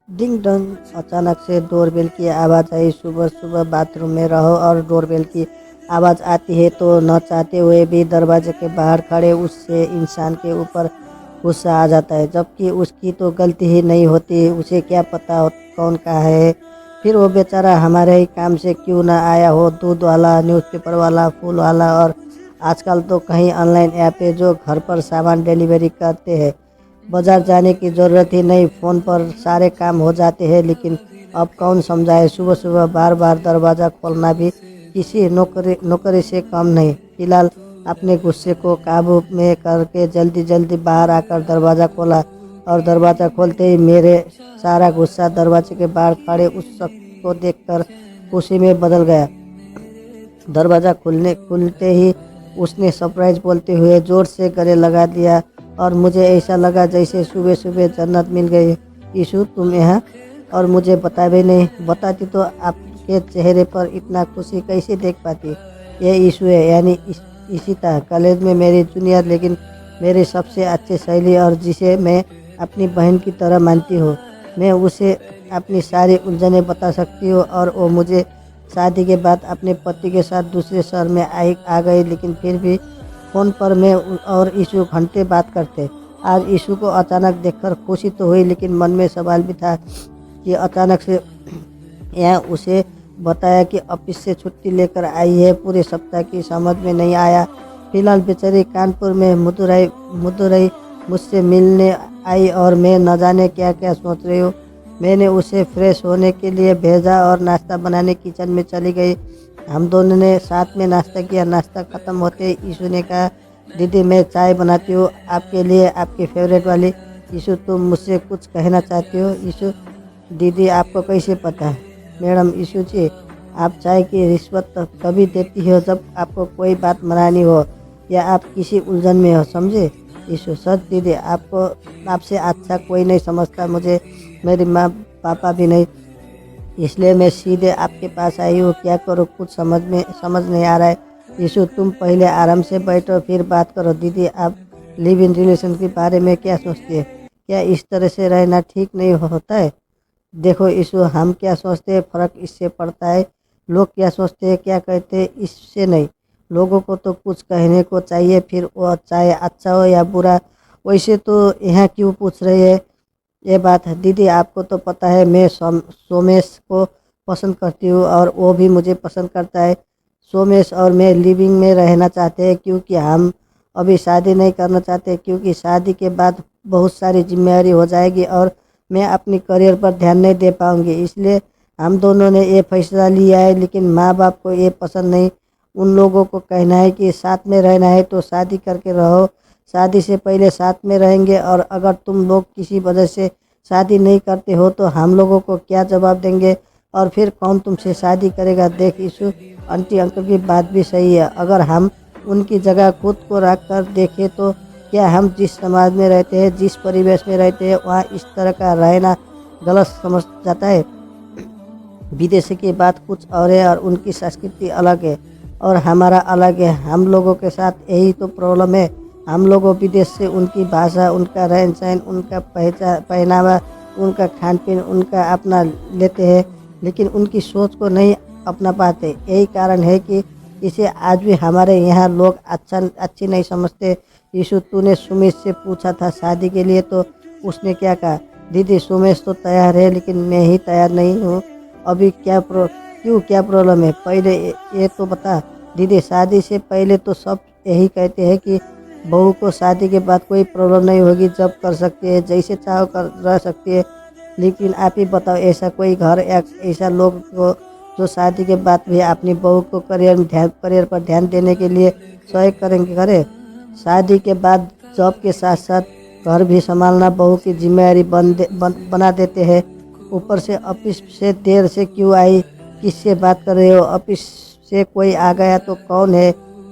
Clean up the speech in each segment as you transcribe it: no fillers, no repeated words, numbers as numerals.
डिंग डंग। अचानक से डोरबेल की आवाज़ आई। सुबह सुबह बाथरूम में रहो और डोरबेल की आवाज़ आती है तो न चाहते हुए भी दरवाजे के बाहर खड़े उससे इंसान के ऊपर गुस्सा आ जाता है, जबकि उसकी तो गलती ही नहीं होती। उसे क्या पता कौन कहा है। फिर वो बेचारा हमारे ही काम से क्यों ना आया हो। दूध वाला, न्यूज़पेपर वाला, फूल वाला और आजकल तो कहीं ऑनलाइन ऐप है जो घर पर सामान डिलीवरी करते हैं। बाजार जाने की ज़रूरत ही नहीं, फ़ोन पर सारे काम हो जाते हैं। लेकिन अब कौन समझाए, सुबह सुबह बार बार दरवाज़ा खोलना भी किसी नौकरी से कम नहीं। फिलहाल अपने गुस्से को काबू में करके जल्दी जल्दी बाहर आकर दरवाज़ा खोला, और दरवाज़ा खोलते ही मेरे सारा गुस्सा दरवाजे के बाहर खड़े उस शख्स को देखकर खुशी में बदल गया। दरवाज़ा खुलते ही उसने सरप्राइज बोलते हुए ज़ोर से गले लगा दिया, और मुझे ऐसा लगा जैसे सुबह सुबह जन्नत मिल गई। यीशु, तुम यहाँ, और मुझे बता भी नहीं। बताती तो आपके चेहरे पर इतना खुशी कैसे देख पाती। ये यीशु है, यानी इशिता, कॉलेज में मेरी जूनियर, लेकिन मेरी सबसे अच्छी सहेली, और जिसे मैं अपनी बहन की तरह मानती हूँ। मैं उसे अपनी सारी उलझनें बता सकती हूँ, और वो मुझे शादी के बाद अपने पति के साथ दूसरे शहर में आ गई। लेकिन फिर भी फ़ोन पर मैं और यीशु घंटे बात करते। आज यीशु को अचानक देखकर खुशी तो हुई, लेकिन मन में सवाल भी था कि अचानक से यहाँ उसे बताया कि ऑफिस से छुट्टी लेकर आई है। पूरे सप्ताह की समझ में नहीं आया। फिलहाल बेचारी कानपुर में मुदुरई मुझसे मिलने आई, और मैं न जाने क्या क्या सोच रही हूँ। मैंने उसे फ्रेश होने के लिए भेजा और नाश्ता बनाने किचन में चली गई। हम दोनों ने साथ में नाश्ता किया। नाश्ता ख़त्म होते यीशु ने कहा, दीदी मैं चाय बनाती हूँ आपके लिए, आपकी फेवरेट वाली। यीशु, तुम मुझसे कुछ कहना चाहती हो? यीशु, दीदी आपको कैसे पता? मैडम, यीशु जी, आप चाय की रिश्वत तभी देती हो जब आपको कोई बात मनानी हो या आप किसी उलझन में हो, समझे? यीशु, सच दीदी, आपको आपसे अच्छा कोई नहीं समझता मुझे, मेरी माँ पापा भी नहीं, इसलिए मैं सीधे आपके पास आई हूँ। क्या करूँ, कुछ समझ नहीं आ रहा है। यीशु, तुम पहले आराम से बैठो फिर बात करो। दीदी, आप लिव इन रिलेशन के बारे में क्या सोचती है? क्या इस तरह से रहना ठीक नहीं होता है? देखो यीशु, हम क्या सोचते हैं फ़र्क इससे पड़ता है। लोग क्या सोचते हैं, क्या कहते हैं, इससे नहीं। लोगों को तो कुछ कहने को चाहिए, फिर वो चाहे अच्छा हो या बुरा। वैसे तो यहाँ क्यों पूछ रही है ये बात है? दीदी, आपको तो पता है मैं सोमेश को पसंद करती हूँ, और वो भी मुझे पसंद करता है। सोमेश और मैं लिविंग में रहना चाहते हैं, क्योंकि हम अभी शादी नहीं करना चाहते, क्योंकि शादी के बाद बहुत सारी जिम्मेदारी हो जाएगी और मैं अपनी करियर पर ध्यान नहीं दे पाऊंगी। इसलिए हम दोनों ने ये फैसला लिया है। लेकिन माँ बाप को ये पसंद नहीं। उन लोगों को कहना है कि साथ में रहना है तो शादी करके रहो, शादी से पहले साथ में रहेंगे, और अगर तुम लोग किसी वजह से शादी नहीं करते हो तो हम लोगों को क्या जवाब देंगे, और फिर कौन तुमसे शादी करेगा? देख यीशु, आंटी अंकल की बात भी सही है। अगर हम उनकी जगह खुद को रख कर देखें तो क्या हम जिस समाज में रहते हैं, जिस परिवेश में रहते हैं, वहाँ इस तरह का रहना गलत समझ जाता है? विदेशी की बात कुछ और है, और उनकी संस्कृति अलग है और हमारा अलग है। हम लोगों के साथ यही तो प्रॉब्लम है। हम लोगों विदेश से उनकी भाषा, उनका रहन सहन, उनका पहनावा, उनका खान पीन, उनका अपना लेते हैं, लेकिन उनकी सोच को नहीं अपना पाते। यही कारण है कि इसे आज भी हमारे यहाँ लोग अच्छी नहीं समझते। यीशु, तूने सुमेश से पूछा था शादी के लिए तो उसने क्या कहा? दीदी, सुमेश तो तैयार है, लेकिन मैं ही तैयार नहीं हूँ। अभी क्या प्रॉब्लम है, पहले ये तो बता। दीदी, शादी से पहले तो सब यही कहते हैं कि बहू को शादी के बाद कोई प्रॉब्लम नहीं होगी, जब कर सकती है, जैसे चाहो कर रह सकती है। लेकिन आप ही बताओ, ऐसा कोई घर या ऐसा लोग को जो शादी के बाद भी अपनी बहू को करियर पर ध्यान देने के लिए सहयोग करे? शादी के बाद जॉब के साथ साथ घर भी संभालना बहू की जिम्मेदारी बना देते हैं। ऊपर से ऑफिस से देर से क्यों आई, किससे बात कर रहे हो? ऑफिस से कोई आ गया तो कौन है,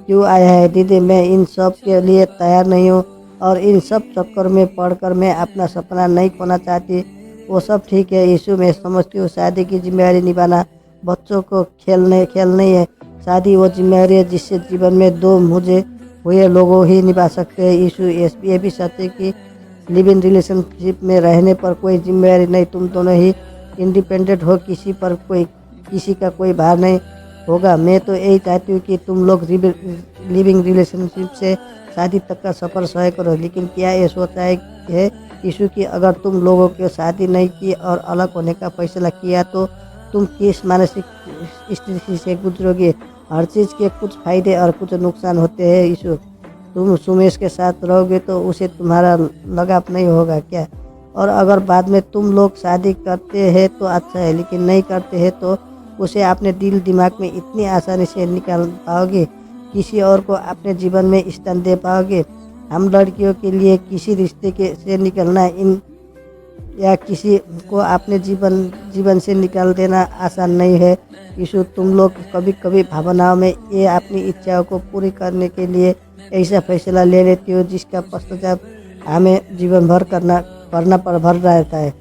क्यों आया है? दीदी, मैं इन सब के लिए तैयार नहीं हूँ, और इन सब चक्कर में पड़कर मैं अपना सपना नहीं खोना चाहती। वो सब ठीक है यीशु, मैं समझती हूँ शादी की जिम्मेदारी निभाना बच्चों को खेल नहीं है। शादी वो जिम्मेदारी है जिससे जीवन में दो मुझे हुए लोगों ही निभा सकते हैं। यीशु, ये भी सत्य कि लिव इन रिलेशनशिप में रहने पर कोई जिम्मेदारी नहीं, तुम दोनों ही इंडिपेंडेंट हो, किसी का कोई भार नहीं होगा। मैं तो यही चाहती हूँ कि तुम लोग लिविंग रिलेशनशिप से शादी तक का सफ़र तय करो। लेकिन क्या ये सोचा है यीशु कि अगर तुम लोगों की शादी नहीं की और अलग होने का फैसला किया तो तुम किस मानसिक स्थिति से गुजरोगे? हर चीज़ के कुछ फायदे और कुछ नुकसान होते हैं यीशु। तुम सुमेश के साथ रहोगे तो उसे तुम्हारा लगाव नहीं होगा क्या? और अगर बाद में तुम लोग शादी करते हैं तो अच्छा है, लेकिन नहीं करते हैं तो उसे अपने दिल दिमाग में इतनी आसानी से निकाल पाओगे? किसी और को अपने जीवन में स्थान दे पाओगे? हम लड़कियों के लिए किसी रिश्ते के से निकलना इन या किसी को अपने जीवन से निकाल देना आसान नहीं है यीशु। तुम लोग कभी कभी भावनाओं में ये अपनी इच्छाओं को पूरी करने के लिए ऐसा फैसला ले लेती हो जिसका पश्चाताप हमें जीवन भर करना पर भर रहता है।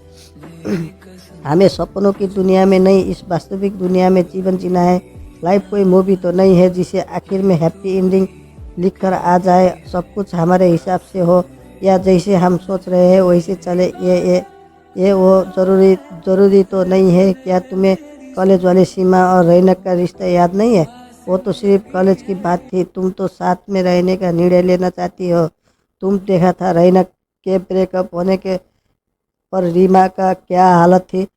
हमें सपनों की दुनिया में नहीं, इस वास्तविक दुनिया में जीवन जीना है। लाइफ कोई मूवी तो नहीं है जिसे आखिर में हैप्पी एंडिंग लिख कर आ जाए, सब कुछ हमारे हिसाब से हो या जैसे हम सोच रहे हैं वैसे चले। ये वो ज़रूरी तो नहीं है। क्या तुम्हें कॉलेज वाली सीमा और रैनक का रिश्ता याद नहीं है? वो तो सिर्फ कॉलेज की बात थी, तुम तो साथ में रहने का निर्णय लेना चाहती हो। तुम देखा था रैनक के ब्रेकअप होने के पर रीमा का क्या हालत थी,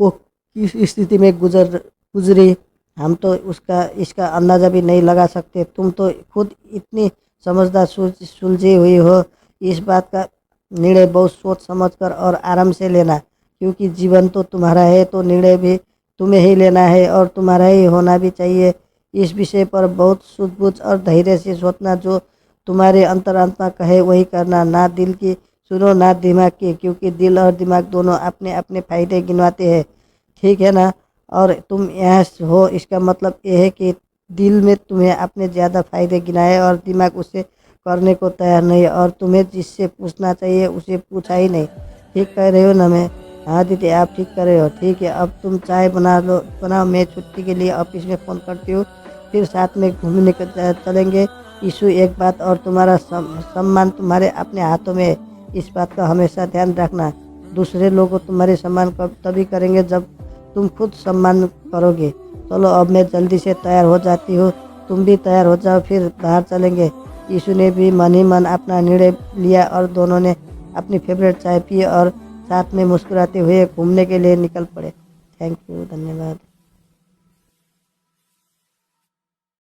वो किस स्थिति में गुजरी। हम तो उसका इसका अंदाज़ा भी नहीं लगा सकते। तुम तो खुद इतनी समझदार सुलझी हुई हो। इस बात का निर्णय बहुत सोच समझकर और आराम से लेना, क्योंकि जीवन तो तुम्हारा है, तो निर्णय भी तुम्हें ही लेना है और तुम्हारा ही होना भी चाहिए। इस विषय पर बहुत सूझबूझ और धैर्य से सोचना, जो तुम्हारे अंतरात्मा कहे वही करना। ना दिल की सुनो ना दिमाग की, क्योंकि दिल और दिमाग दोनों अपने अपने फायदे गिनवाते हैं, ठीक है ना? और तुम यहाँ हो इसका मतलब ये है कि दिल में तुम्हें अपने ज़्यादा फायदे गिनाए और दिमाग उसे करने को तैयार नहीं, और तुम्हें जिससे पूछना चाहिए उसे पूछा ही नहीं। ठीक कह रहे हो ना मैं? हाँ दीदी आप ठीक कर रहे हो। ठीक है, अब तुम चाय बनाओ, मैं छुट्टी के लिए ऑफिस में फ़ोन करती हूँ, फिर साथ में घूमने चलेंगे। यीशु एक बात और, तुम्हारा सम्मान तुम्हारे अपने हाथों में है। इस बात का हमेशा ध्यान रखना। दूसरे लोग तुम्हारे सम्मान तभी करेंगे जब तुम खुद सम्मान करोगे। चलो अब मैं जल्दी से तैयार हो जाती हूँ, तुम भी तैयार हो जाओ, फिर बाहर चलेंगे। यीशु ने भी मन ही मन अपना निर्णय लिया और दोनों ने अपनी फेवरेट चाय पी और साथ में मुस्कुराते हुए घूमने के लिए निकल पड़े। थैंक यू, धन्यवाद।